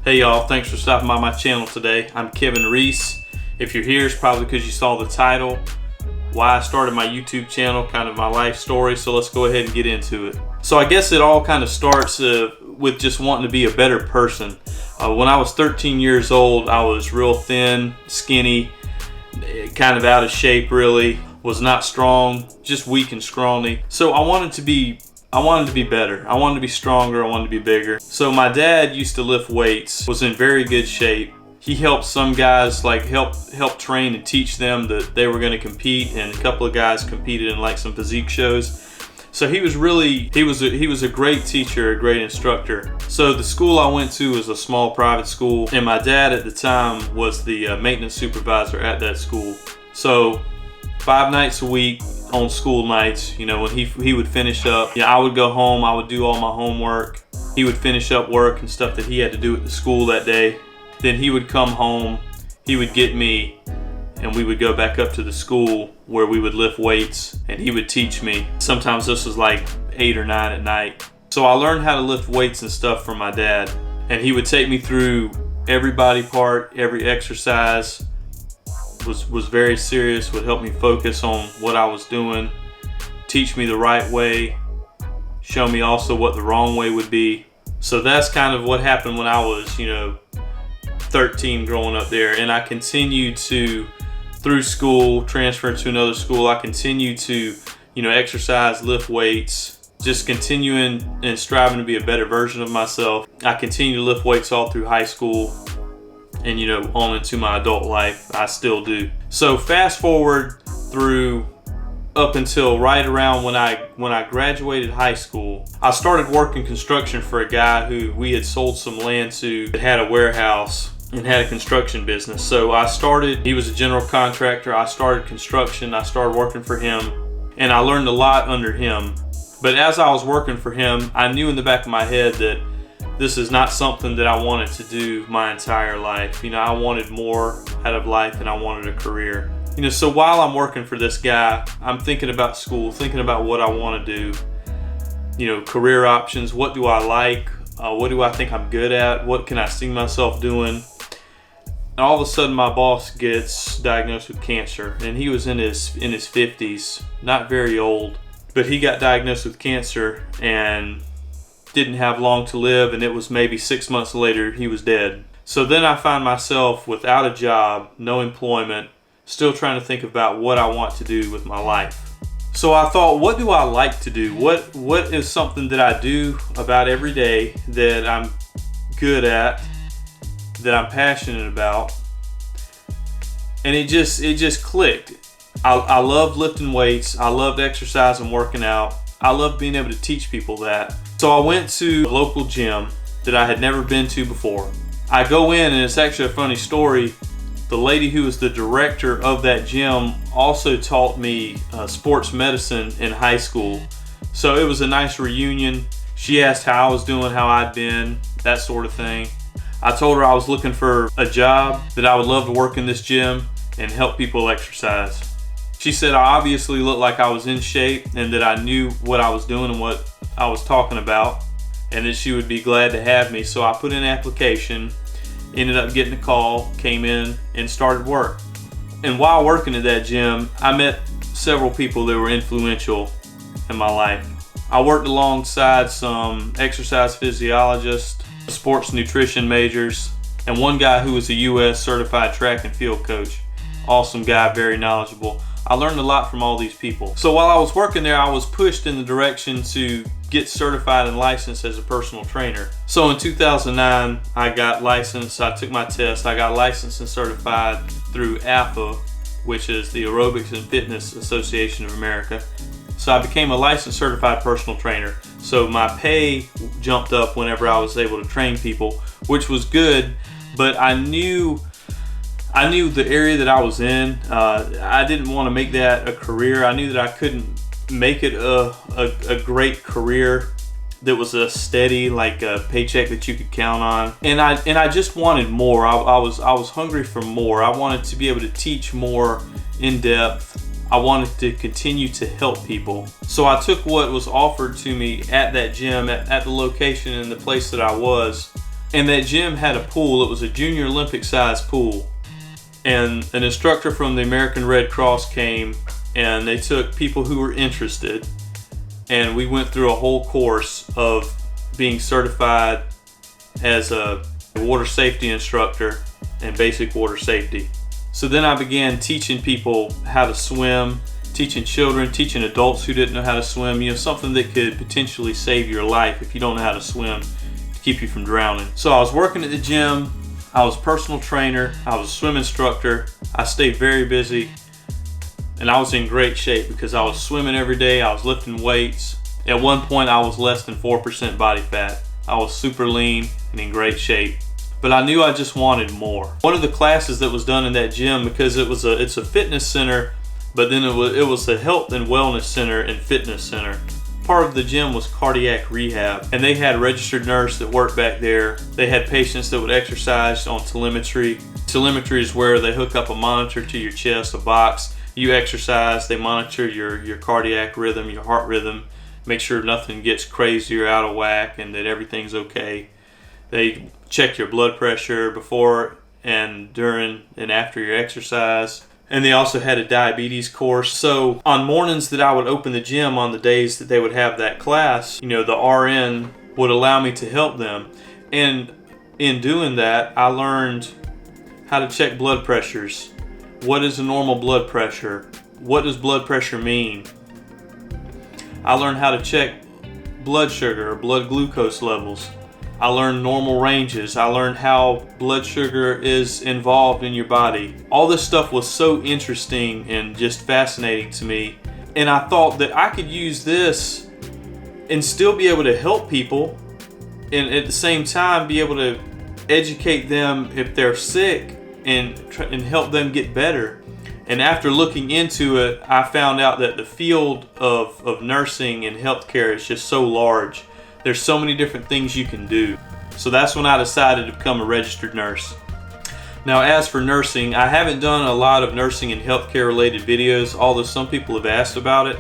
Hey y'all, thanks for stopping by my channel today. I'm Kevin Reese. If you're here, it's probably because you saw the title, why I started my YouTube channel, kind of my life story. So let's go ahead and get into it. So I guess it all kind of starts with just wanting to be a better person. When I was 13 years old, I was real thin, skinny, kind of out of shape really, was not strong, just weak and scrawny. So I wanted to be better. I wanted to be stronger. I wanted to be bigger. So my dad used to lift weights, was in very good shape. He helped some guys, like help train and teach them that they were going to compete, and a couple of guys competed in like some physique shows. So he was a great teacher, a great instructor. So the school I went to was a small private school, and my dad at the time was the maintenance supervisor at that school. So 5 nights a week on school nights, you know, when he would finish up, I would go home, I would do all my homework. He would finish up work and stuff that he had to do at the school that day. Then he would come home, he would get me, and we would go back up to the school where we would lift weights, and he would teach me. Sometimes this was like 8 or 9 at night. So I learned how to lift weights and stuff from my dad, and he would take me through every body part, every exercise. Was very serious, would help me focus on what I was doing, teach me the right way, show me also what the wrong way would be. So that's kind of what happened when I was, 13 growing up there. And I continued to, through school, transfer to another school, I continued to, exercise, lift weights, just continuing and striving to be a better version of myself. I continued to lift weights all through high school. And on into my adult life, I still do. So fast forward through up until right around when I graduated high school, I started working construction for a guy who we had sold some land to that had a warehouse and had a construction business. So he was a general contractor. I started construction. I started working for him, and I learned a lot under him. But as I was working for him, I knew in the back of my head that this is not something that I wanted to do my entire life. I wanted more out of life, and I wanted a career. So while I'm working for this guy, I'm thinking about school, thinking about what I want to do. Career options. What do I like? What do I think I'm good at? What can I see myself doing? And all of a sudden, my boss gets diagnosed with cancer, and he was in his 50s, not very old, but he got diagnosed with cancer and didn't have long to live, and it was maybe 6 months later he was dead. So then I find myself without a job, no employment, still trying to think about what I want to do with my life. So I thought, what do I like to do? What is something that I do about every day that I'm good at, that I'm passionate about? And it just clicked. I love lifting weights. I loved exercise and working out. I love being able to teach people that. So I went to a local gym that I had never been to before. I go in, and it's actually a funny story. The lady who was the director of that gym also taught me sports medicine in high school. So it was a nice reunion. She asked how I was doing, how I'd been, that sort of thing. I told her I was looking for a job, that I would love to work in this gym and help people exercise. She said I obviously looked like I was in shape, and that I knew what I was doing and what I was talking about, and that she would be glad to have me. So I put in an application, ended up getting a call, came in, and started work. And while working at that gym, I met several people that were influential in my life. I worked alongside some exercise physiologists, sports nutrition majors, and one guy who was a U.S. certified track and field coach. Awesome guy, very knowledgeable. I learned a lot from all these people. So while I was working there, I was pushed in the direction to get certified and licensed as a personal trainer. So in 2009, I got licensed. I took my test. I got licensed and certified through AFA, which is the Aerobics and Fitness Association of America. So I became a licensed certified personal trainer. So my pay jumped up whenever I was able to train people, which was good, but I knew the area that I was in. I didn't want to make that a career. I knew that I couldn't make it a great career that was a steady, like a paycheck that you could count on. And I just wanted more. I was hungry for more. I wanted to be able to teach more in depth. I wanted to continue to help people. So I took what was offered to me at that gym, at the location and the place that I was, And that gym had a pool. It was a junior Olympic size pool. And an instructor from the American Red Cross came, and they took people who were interested, and we went through a whole course of being certified as a water safety instructor and basic water safety. So then I began teaching people how to swim, teaching children, teaching adults who didn't know how to swim, something that could potentially save your life if you don't know how to swim, to keep you from drowning. So I was working at the gym, I was a personal trainer, I was a swim instructor, I stayed very busy, and I was in great shape because I was swimming every day, I was lifting weights. At one point I was less than 4% body fat. I was super lean and in great shape. But I knew I just wanted more. One of the classes that was done in that gym, because it's a fitness center, but then it was a health and wellness center and fitness center. Part of the gym was cardiac rehab, and they had a registered nurse that worked back there. They had patients that would exercise on telemetry. Telemetry is where they hook up a monitor to your chest, a box. You exercise, they monitor your cardiac rhythm, your heart rhythm, make sure nothing gets crazy or out of whack and that everything's okay. They check your blood pressure before and during and after your exercise. And they also had a diabetes course. So on mornings that I would open the gym, on the days that they would have that class, the RN would allow me to help them. And in doing that, I learned how to check blood pressures. What is a normal blood pressure? What does blood pressure mean? I learned how to check blood sugar or blood glucose levels. I learned normal ranges. I learned how blood sugar is involved in your body. All this stuff was so interesting and just fascinating to me. And I thought that I could use this and still be able to help people, and at the same time be able to educate them if they're sick and help them get better. And after looking into it, I found out that the field of nursing and healthcare is just so large. There's so many different things you can do. So that's when I decided to become a registered nurse. Now, as for nursing, I haven't done a lot of nursing and healthcare related videos, although some people have asked about it.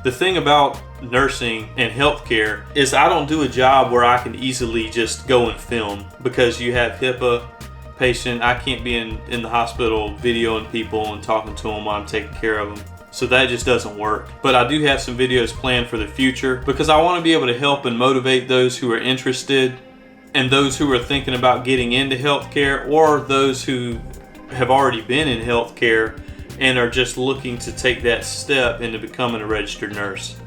The thing about nursing and healthcare is I don't do a job where I can easily just go and film, because you have HIPAA patient. I can't be in the hospital videoing people and talking to them while I'm taking care of them. So that just doesn't work. But I do have some videos planned for the future, because I want to be able to help and motivate those who are interested and those who are thinking about getting into healthcare, or those who have already been in healthcare and are just looking to take that step into becoming a registered nurse.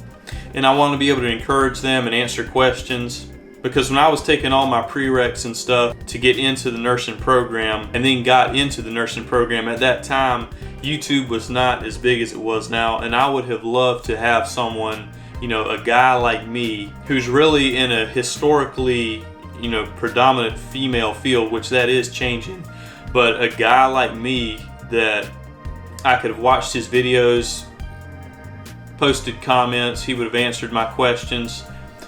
And I want to be able to encourage them and answer questions, because when I was taking all my prereqs and stuff to get into the nursing program, and then got into the nursing program, at that time YouTube was not as big as it was now, and I would have loved to have someone, a guy like me who's really in a historically, predominant female field, which that is changing, but a guy like me that I could have watched his videos, posted comments, he would have answered my questions,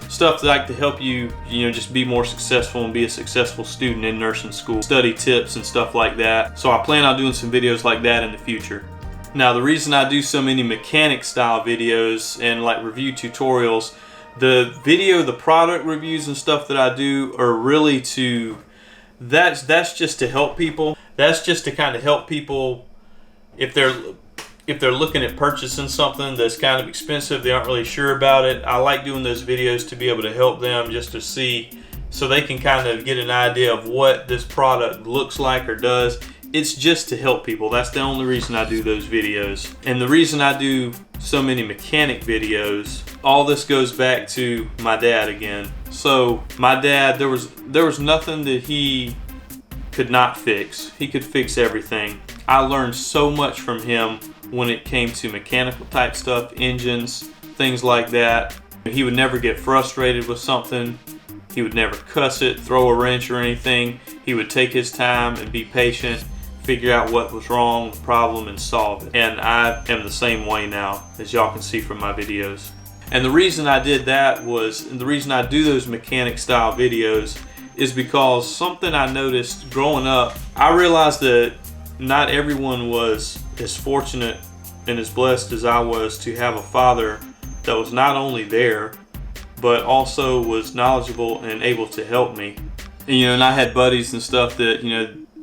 stuff like to help you, just be more successful and be a successful student in nursing school, study tips and stuff like that. So I plan on doing some videos like that in the future. Now, the reason I do so many mechanic style videos and like review tutorials, the product reviews and stuff that I do are really that's just to help people. That's just to kind of help people if they're looking at purchasing something that's kind of expensive, they aren't really sure about it. I like doing those videos to be able to help them, just to see, so they can kind of get an idea of what this product looks like or does. It's just to help people. That's the only reason I do those videos. And the reason I do so many mechanic videos, all this goes back to my dad again. So my dad, there was nothing that he could not fix. He could fix everything. I learned so much from him when it came to mechanical type stuff, engines, things like that. He would never get frustrated with something. He would never cuss it, throw a wrench or anything. He would take his time and be patient, figure out what was wrong, the problem, and solve it. And I am the same way now, as y'all can see from my videos. And the reason I did that was, and the reason I do those mechanic style videos, is because something I noticed growing up. I realized that not everyone was as fortunate and as blessed as I was to have a father that was not only there, but also was knowledgeable and able to help me. And I had buddies and stuff that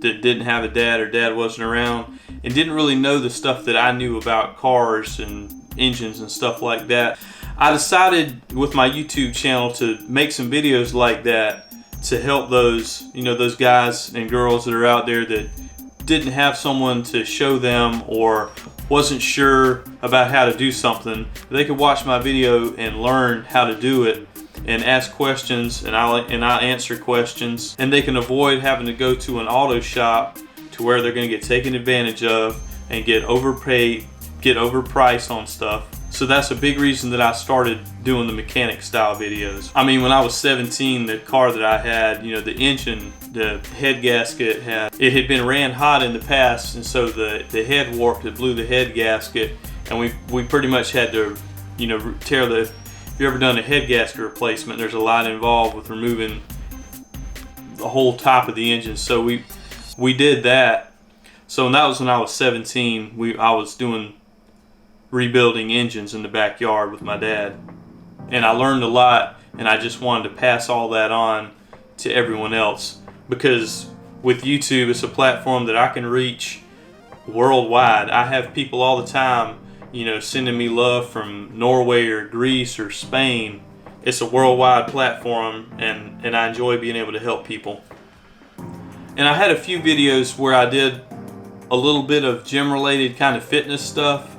that didn't have a dad, or dad wasn't around, and didn't really know the stuff that I knew about cars and engines and stuff like that. I decided with my YouTube channel to make some videos like that to help those those guys and girls that are out there that didn't have someone to show them or wasn't sure about how to do something. They could watch my video and learn how to do it and ask questions, and I'll answer questions, and they can avoid having to go to an auto shop to where they're going to get taken advantage of and get overpaid, get overpriced on stuff. So that's a big reason that I started doing the mechanic style videos. I mean, when I was 17, the car that I had, the engine, the head gasket had been ran hot in the past, and so the head warped. It blew the head gasket, and we pretty much had to tear the. If you've ever done a head gasket replacement, there's a lot involved with removing the whole top of the engine. So we did that. So that was when I was 17. I was doing rebuilding engines in the backyard with my dad, and I learned a lot, and I just wanted to pass all that on to everyone else, because with YouTube, it's a platform that I can reach worldwide. I have people all the time sending me love from Norway or Greece or Spain. It's a worldwide platform, and I enjoy being able to help people. And I had a few videos where I did a little bit of gym related kind of fitness stuff,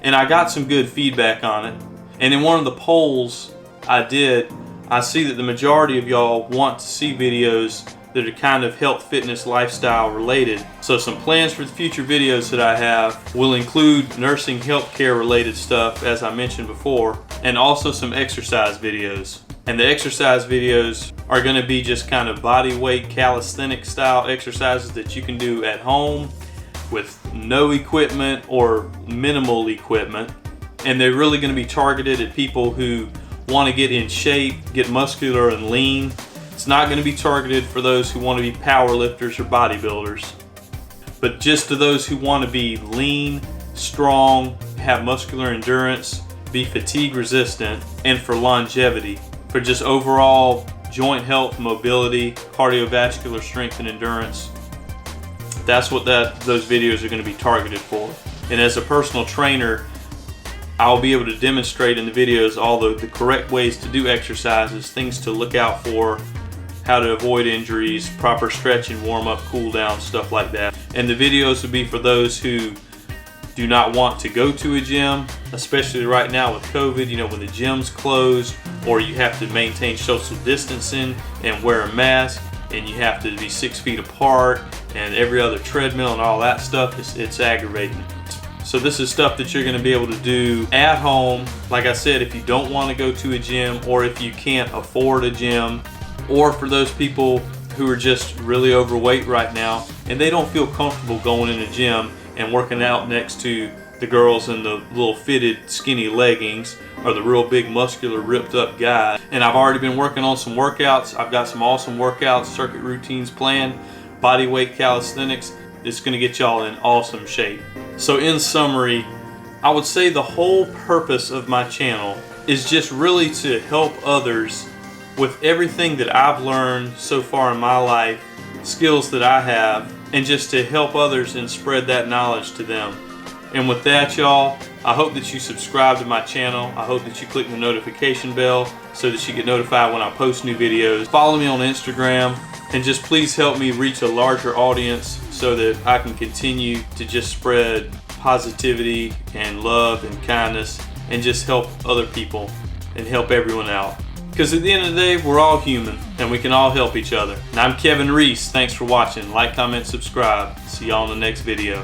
and I got some good feedback on it. And in one of the polls I did, I see that the majority of y'all want to see videos that are kind of health, fitness, lifestyle related. So some plans for the future videos that I have will include nursing, healthcare related stuff, as I mentioned before, and also some exercise videos. And the exercise videos are going to be just kind of body weight calisthenic style exercises that you can do at home with no equipment or minimal equipment, and they're really going to be targeted at people who want to get in shape, get muscular and lean. It's not going to be targeted for those who want to be power lifters or bodybuilders, but just to those who want to be lean, strong, have muscular endurance, be fatigue resistant, and for longevity, for just overall joint health, mobility, cardiovascular strength and endurance. That's what those videos are going to be targeted for. And as a personal trainer, I'll be able to demonstrate in the videos all the correct ways to do exercises, things to look out for, how to avoid injuries, proper stretching, warm up, cool down, stuff like that. And the videos will be for those who do not want to go to a gym, especially right now with COVID, when the gym's closed, or you have to maintain social distancing and wear a mask, and you have to be 6 feet apart, and every other treadmill and all that stuff, it's aggravating. So this is stuff that you're going to be able to do at home. Like I said, if you don't want to go to a gym, or if you can't afford a gym, or for those people who are just really overweight right now and they don't feel comfortable going in a gym and working out next to the girls in the little fitted skinny leggings or the real big muscular ripped up guy. And I've already been working on some workouts. I've got some awesome workouts, circuit routines planned, body weight calisthenics. It's going to get y'all in awesome shape. So in summary, I would say the whole purpose of my channel is just really to help others with everything that I've learned so far in my life, skills that I have, and just to help others and spread that knowledge to them. And with that, y'all, I hope that you subscribe to my channel. I hope that you click the notification bell so that you get notified when I post new videos. Follow me on Instagram, and just please help me reach a larger audience so that I can continue to just spread positivity and love and kindness and just help other people and help everyone out. Because at the end of the day, we're all human and we can all help each other. And I'm Kevin Reese. Thanks for watching. Like, comment, subscribe. See y'all in the next video.